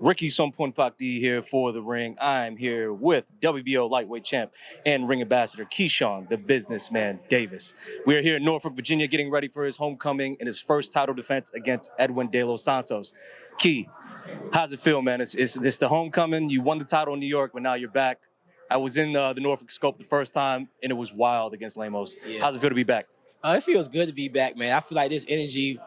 Rikki Soumpholphakdy here for The Ring. I'm here with WBO lightweight champ and ring ambassador Keyshawn, the businessman Davis. We are here in Norfolk, Virginia, getting ready for his homecoming and his first title defense against Edwin De Los Santos. Key, how's it feel, man? It's the homecoming. You won the title in New York, but now you're back. I was in the Norfolk scope the first time, and it was wild against Lamos. Yeah. How's it feel to be back? It feels good to be back, man. I feel like this energy,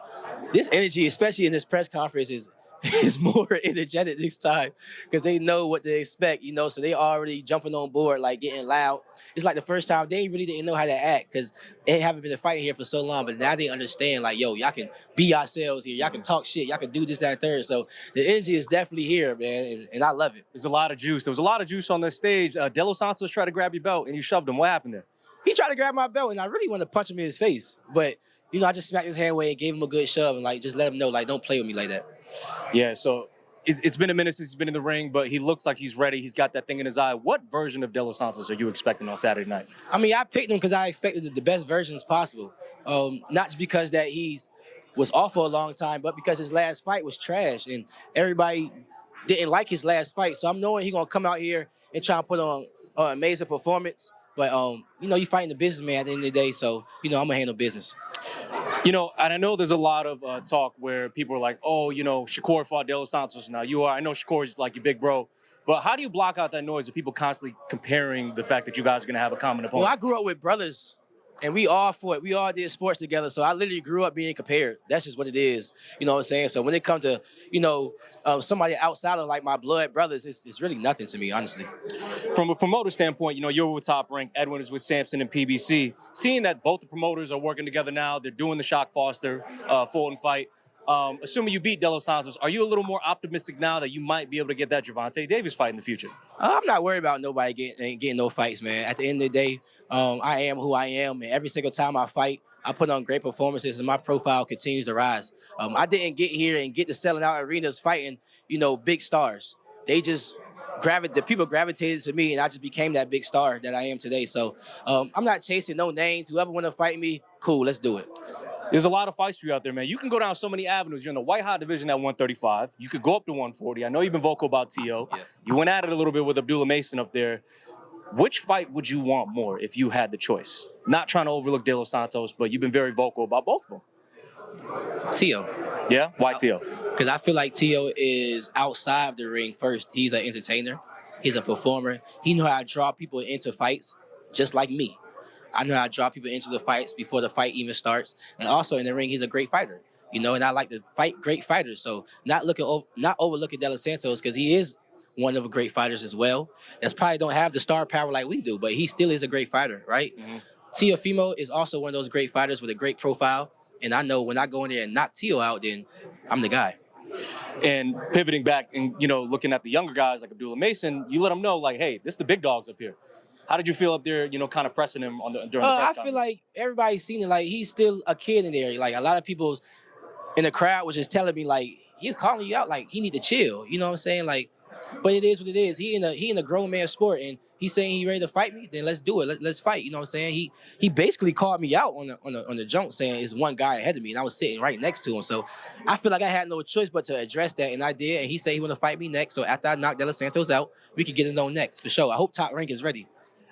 especially in this press conference, is more energetic this time because they know what to expect, so they already jumping on board, like getting loud. It's like the first time they really didn't know how to act because they haven't been fighting here for so long, but now they understand, like, yo, y'all can be yourselves here. Y'all can talk shit. Y'all can do this, that, and third. So the energy is definitely here, man, and I love it. There's a lot of juice. There was a lot of juice on the stage. De Los Santos tried to grab your belt, and you shoved him. What happened there? He tried to grab my belt, and I really wanted to punch him in his face, but, I just smacked his hand away and gave him a good shove and, like, just let him know, like, don't play with me like that. Yeah, so it's been a minute since he's been in the ring, but he looks like he's ready. He's got that thing in his eye. What version of De Los Santos are you expecting on Saturday night? I mean, I picked him because I expected the best versions possible. Not just because that he was off for a long time, but because his last fight was trash and everybody didn't like his last fight. So I'm knowing he's going to come out here and try and put on an amazing performance. But, you fighting the businessman at the end of the day, so, I'm going to handle business. And I know there's a lot of talk where people are like, oh, Shakur fought De Los Santos. Now, I know Shakur is like your big bro. But how do you block out that noise of people constantly comparing the fact that you guys are going to have a common opponent? Well, I grew up with brothers, and we all fought. We all did sports together, so I literally grew up being compared. That's just what it is. You know what I'm saying? So when it comes to, somebody outside of, like, my blood brothers, it's really nothing to me, honestly. From a promoter standpoint, you're with Top Rank, Edwin is with Samson and PBC. Seeing that both the promoters are working together now, they're doing the Shock Foster Fulton fight. Assuming you beat De Los Santos, are you a little more optimistic now that you might be able to get that Gervonta Davis fight in the future? I'm not worried about nobody getting no fights, man. At the end of the day, I am who I am, and every single time I fight, I put on great performances, and my profile continues to rise. I didn't get here and get to selling out arenas fighting, big stars. They just the people gravitated to me, and I just became that big star that I am today. So I'm not chasing no names. Whoever want to fight me, cool, let's do it. There's a lot of fights for you out there, man. You can go down so many avenues. You're in the white hot division at 135. You could go up to 140. I know you've been vocal about Tio. Yeah. You went at it a little bit with Abdullah Mason up there. Which fight would you want more if you had the choice? Not trying to overlook De Los Santos, but you've been very vocal about both of them. Tio. Yeah? Why Tio? Because I feel like Tio is outside of the ring first. He's an entertainer. He's a performer. He knows how to draw people into fights just like me. I know how to draw people into the fights before the fight even starts. And also in the ring, he's a great fighter. And I like to fight great fighters. So not overlooking De Los Santos because he is one of the great fighters as well. That's probably don't have the star power like we do, but he still is a great fighter, right? Mm-hmm. Teofimo is also one of those great fighters with a great profile. And I know when I go in there and knock Tio out, then I'm the guy. And pivoting back and, looking at the younger guys like Abdullah Mason, you let them know, like, hey, this is the big dogs up here. How did you feel up there, kind of pressing him during the press conference? I feel like everybody's seen it. Like, he's still a kid in there. Like, a lot of people in the crowd was just telling me, like, he's calling you out. Like, he need to chill. You know what I'm saying? Like, but it is what it is. He in a grown man sport, and he's saying he ready to fight me. Then let's do it. Let's fight. You know what I'm saying? He basically called me out on the jump, saying it's one guy ahead of me, and I was sitting right next to him. So I feel like I had no choice but to address that, and I did. And he said he want to fight me next. So after I knock De Los Santos out, we could get it on next for sure. I hope Top Rank is ready.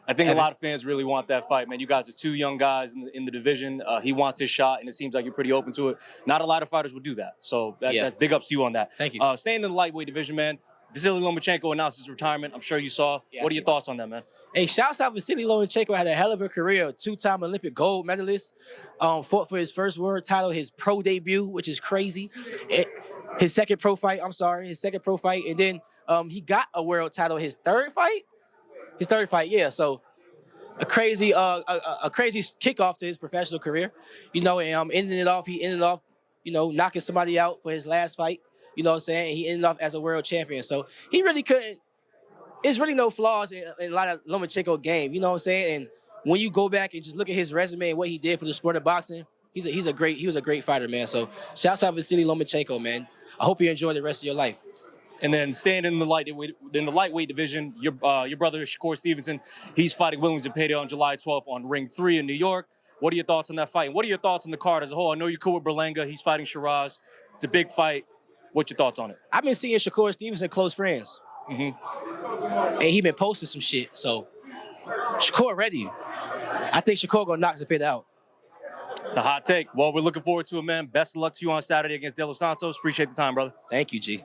I think a lot of fans really want that fight, man. You guys are two young guys in the division. He wants his shot, and it seems like you're pretty open to it. Not a lot of fighters would do that. So that's big ups to you on that. Thank you. Staying in the lightweight division, man, Vasiliy Lomachenko announced his retirement. I'm sure you saw. Yeah, what are your thoughts on that, man? Hey, shouts out Vasiliy Lomachenko. Had a hell of a career. Two-time Olympic gold medalist. Fought for his first world title, his pro debut, which is crazy. His second pro fight, and then he got a world title his third fight. Yeah. So a crazy kickoff to his professional career, and he ended it off, knocking somebody out for his last fight. You know what I'm saying? He ended off as a world champion. So he really couldn't. It's really no flaws in a lot of Lomachenko game. You know what I'm saying? And when you go back and just look at his resume and what he did for the sport of boxing, he was a great fighter, man. So shouts out Vasiliy Lomachenko, man. I hope you enjoy the rest of your life. And then staying in the lightweight division, your brother Shakur Stevenson, he's fighting William Zepeda on July 12th on Ring 3 in New York. What are your thoughts on that fight? And what are your thoughts on the card as a whole? I know you're cool with Berlanga. He's fighting Shiraz. It's a big fight. What's your thoughts on it? I've been seeing Shakur and Stevenson close friends. And he been posting some shit. So Shakur ready. I think Shakur gonna knock Zepeda out. It's a hot take. Well, we're looking forward to it, man. Best of luck to you on Saturday against De Los Santos. Appreciate the time, brother. Thank you, G.